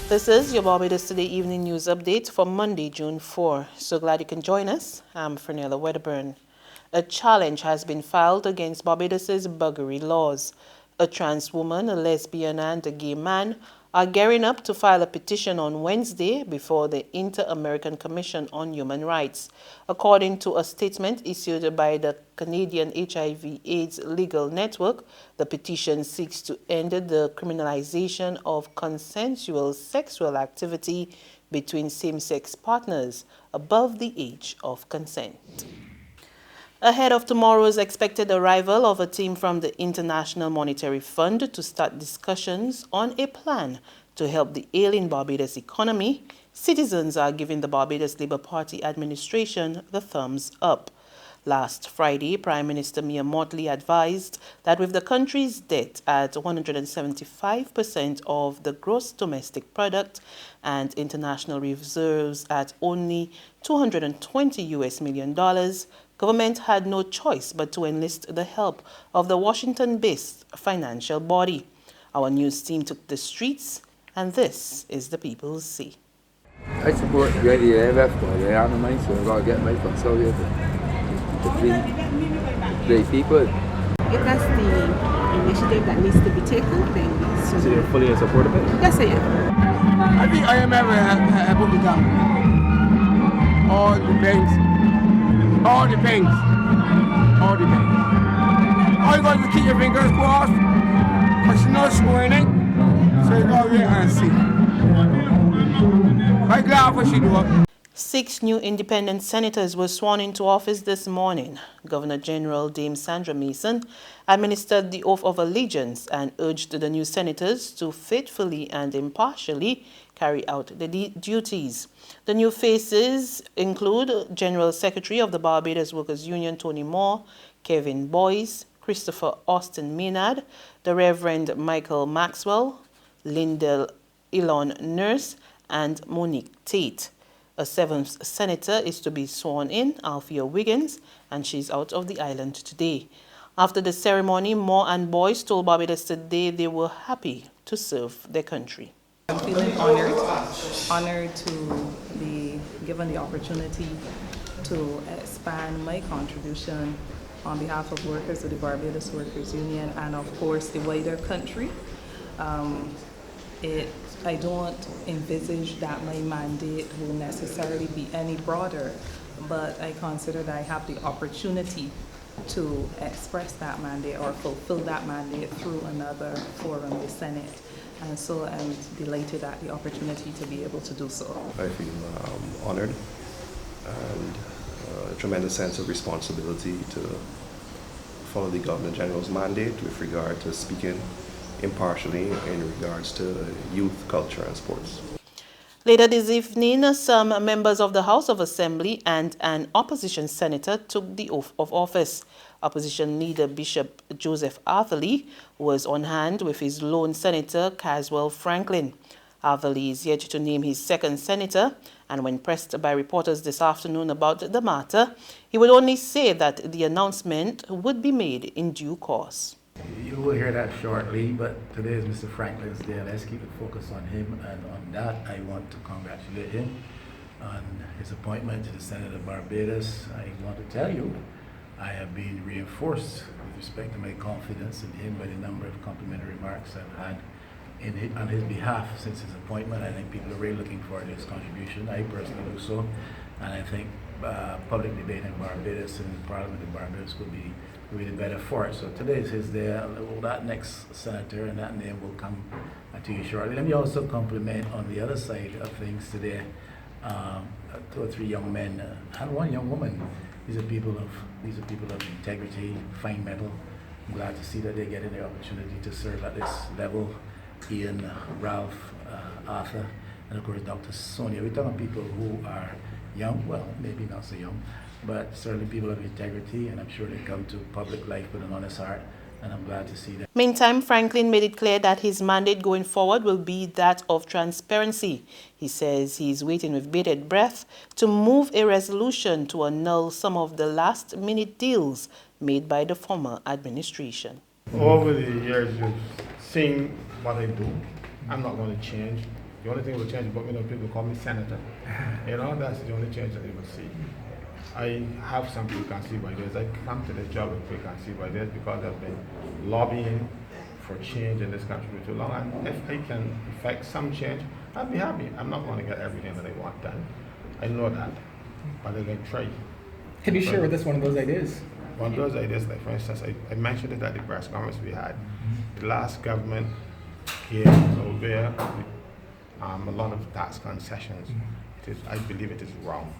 This is your Barbados Today evening news update for Monday, June 4. So glad you can join us. I'm Fernella Wedderburn. A challenge has been filed against Barbados's buggery laws. A trans woman, a lesbian and a gay man are gearing up to file a petition on Wednesday before the Inter-American Commission on Human Rights. According to a statement issued by the Canadian HIV/AIDS Legal Network, the petition seeks to end the criminalization of consensual sexual activity between same-sex partners above the age of consent. Ahead of tomorrow's expected arrival of a team from the International Monetary Fund to start discussions on a plan to help the ailing Barbados economy, citizens are giving the Barbados Labour Party administration the thumbs up. Last Friday, Prime Minister Mia Mottley advised that with the country's debt at 175% of the gross domestic product and international reserves at only $220 million, government had no choice but to enlist the help of the Washington-based financial body. Our news team took the streets, and this is the People's Say. I support the idea of the anime, so I've got to get my funds out here to feed the people. If that's the initiative that needs to be taken, then so you're fully in support of it? Yes, I am. I think IMF will help me down. All the banks. All the banks. All the banks. All you got to keep your fingers crossed, because you're not scoring it. So you got to wait and see. I'm glad for she do it. 6 new independent senators were sworn into office this morning. Governor General Dame Sandra Mason administered the oath of allegiance and urged the new senators to faithfully and impartially carry out the duties. The new faces include General Secretary of the Barbados Workers Union Tony Moore, Kevin Boyce, Christopher Austin Maynard, the Reverend Michael Maxwell, Lindell Elon Nurse, and Monique Tate. A 7th senator is to be sworn in, Althea Wiggins, and she's out of the island today. After the ceremony, Moore and Boyce told Barbados Today they were happy to serve their country. I'm feeling honored to be given the opportunity to expand my contribution on behalf of workers of the Barbados Workers Union and of course the wider country. I don't envisage that my mandate will necessarily be any broader, but I consider that I have the opportunity to express that mandate or fulfill that mandate through another forum, the Senate. And so I'm delighted at the opportunity to be able to do so. I feel honored and a tremendous sense of responsibility to follow the Governor General's mandate with regard to speaking impartially in regards to youth, culture and sports. Later this evening, some members of the House of Assembly and an opposition senator took the oath of office. Opposition leader Bishop Joseph Arthurlee was on hand with his lone senator, Caswell Franklin. Arthurlee is yet to name his second senator, and when pressed by reporters this afternoon about the matter, he would only say that the announcement would be made in due course. You will hear that shortly, but today is Mr. Franklin's day. Let's keep the focus on him, and on that I want to congratulate him on his appointment to the Senate of Barbados. I want to tell you, I have been reinforced with respect to my confidence in him by the number of complimentary remarks I've had on his behalf since his appointment. I think people are really looking forward to his contribution. I personally do so, and I think public debate in Barbados and the Parliament of Barbados will be really better for it. So today is his day. That next senator and that name will come to you shortly. Let me also compliment on the other side of things today 2 or 3 young men and 1 young woman. These are people of integrity, fine metal. I'm glad to see that they're getting the opportunity to serve at this level. Ian, Ralph, Arthur, and of course Dr. Sonia. We're talking people who are young, well, maybe not so young, but certainly people of integrity, and I'm sure they come to public life with an honest heart, and I'm glad to see that. Meantime, Franklin made it clear that his mandate going forward will be that of transparency. He says he's waiting with bated breath to move a resolution to annul some of the last-minute deals made by the former administration. Over the years, you've seen what I do. I'm not going to change. The only thing will change about me, people call me senator. That's the only change that they will see. I have some preconceived ideas. I come to this job with preconceived ideas because I've been lobbying for change in this country for too long. And if I can effect some change, I'll be happy. I'm not going to get everything that I want done. I know that, but I'm going to try. Can you share with us one of those ideas? One of those ideas, like for instance, I mentioned it at the press conference we had. The last government gave over a lot of tax concessions. I believe it is wrong.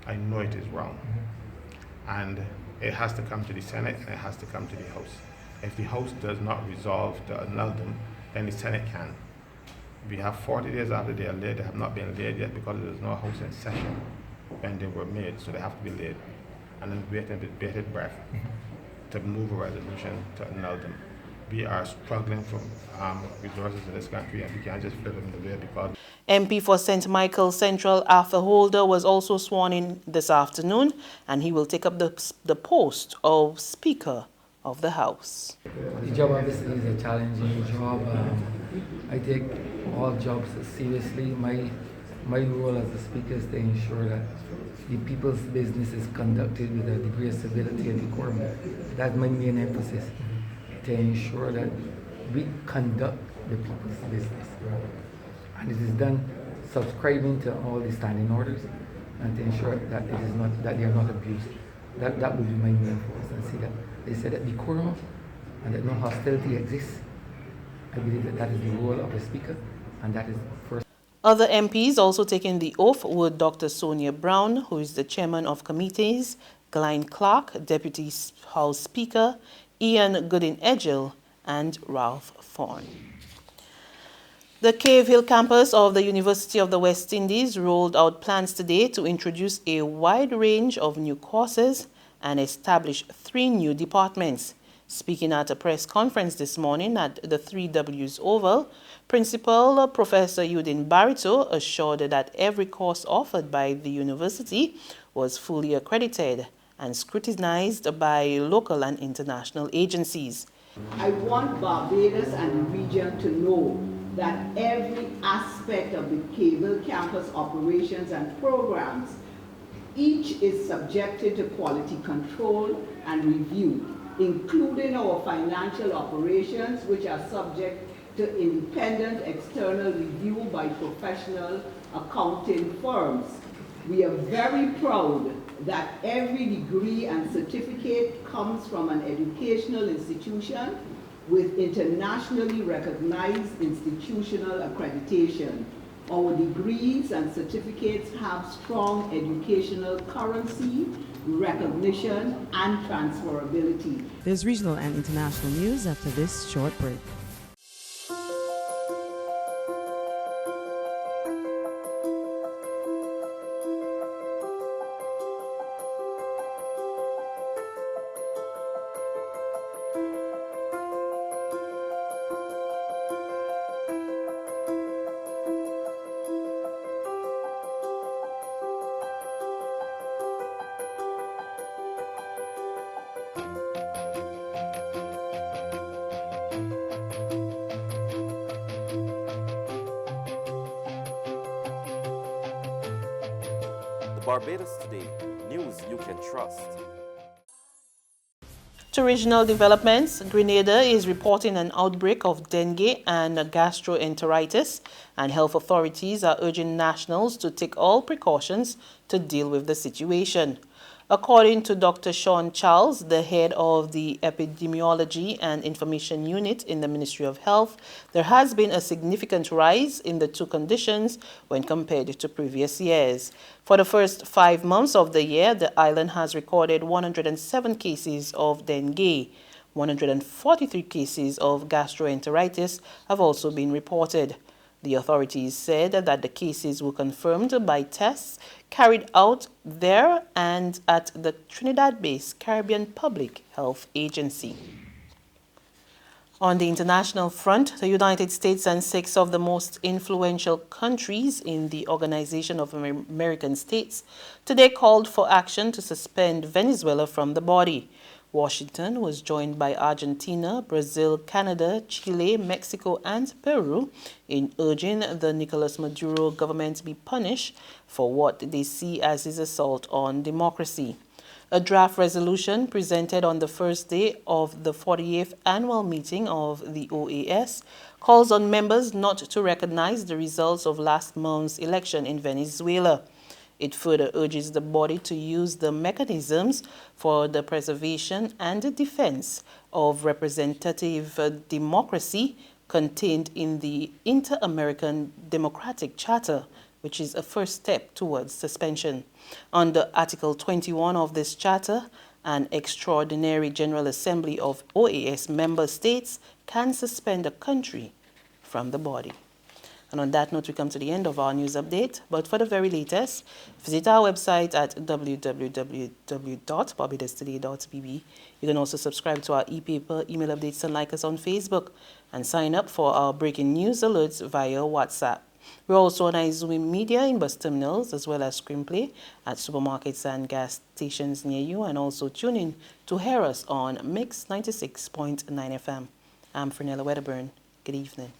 I know it is wrong. And it has to come to the Senate and it has to come to the House. If the House does not resolve to annul them, then the Senate can. We have 40 days after they are laid. They have not been laid yet because there is no House in session when they were made, so they have to be laid. And then waiting with bated breath to move a resolution to annul them. We are struggling for resources in this country, and we can't just flip them the way because. MP for St. Michael Central Arthur Holder was also sworn in this afternoon, and he will take up the post of Speaker of the House. The job obviously is a challenging job. I take all jobs seriously. My role as a speaker is to ensure that the people's business is conducted with a degree of civility and decorum. That's my main emphasis, to ensure that we conduct the people's business. And it is done subscribing to all the standing orders and to ensure that it is not, that they are not abused. That would be my main focus, and see that they say that decorum and that no hostility exists. I believe that is the role of a speaker, and that is first. Other MPs also taking the oath were Dr. Sonia Brown, who is the chairman of committees, Glenn Clark, Deputy House Speaker, Ian Goodin-Edgell, and Ralph Thorne. The Cave Hill campus of the University of the West Indies rolled out plans today to introduce a wide range of new courses and establish 3 new departments. Speaking at a press conference this morning at the 3Ws Oval, Principal Professor Eudin Barito assured that every course offered by the university was fully accredited and scrutinized by local and international agencies. I want Barbados and the region to know that every aspect of the Cable campus operations and programs, each is subjected to quality control and review, including our financial operations, which are subject to independent external review by professional accounting firms. We are very proud that every degree and certificate comes from an educational institution with internationally recognized institutional accreditation. Our degrees and certificates have strong educational currency, recognition, and transferability. There's regional and international news after this short break. Barbados Today, news you can trust. To regional developments, Grenada is reporting an outbreak of dengue and gastroenteritis, and health authorities are urging nationals to take all precautions to deal with the situation. According to Dr. Sean Charles, the head of the Epidemiology and Information Unit in the Ministry of Health, there has been a significant rise in the 2 conditions when compared to previous years. For the first 5 months of the year, the island has recorded 107 cases of dengue. 143 cases of gastroenteritis have also been reported. The authorities said that the cases were confirmed by tests carried out there and at the Trinidad-based Caribbean Public Health Agency. On the international front, the United States and 6 of the most influential countries in the Organization of American States today called for action to suspend Venezuela from the body. Washington was joined by Argentina, Brazil, Canada, Chile, Mexico, and Peru in urging the Nicolas Maduro government to be punished for what they see as his assault on democracy. A draft resolution presented on the first day of the 48th annual meeting of the OAS calls on members not to recognize the results of last month's election in Venezuela. It further urges the body to use the mechanisms for the preservation and the defense of representative democracy contained in the Inter-American Democratic Charter, which is a first step towards suspension. Under Article 21 of this charter, an extraordinary General Assembly of OAS member states can suspend a country from the body. And on that note, we come to the end of our news update. But for the very latest, visit our website at www.barbadostoday.bb. You can also subscribe to our e-paper, email updates, and like us on Facebook. And sign up for our breaking news alerts via WhatsApp. We're also on iZoom Media in bus terminals, as well as Screenplay at supermarkets and gas stations near you. And also tune in to hear us on Mix 96.9 FM. I'm Fernella Wedderburn. Good evening.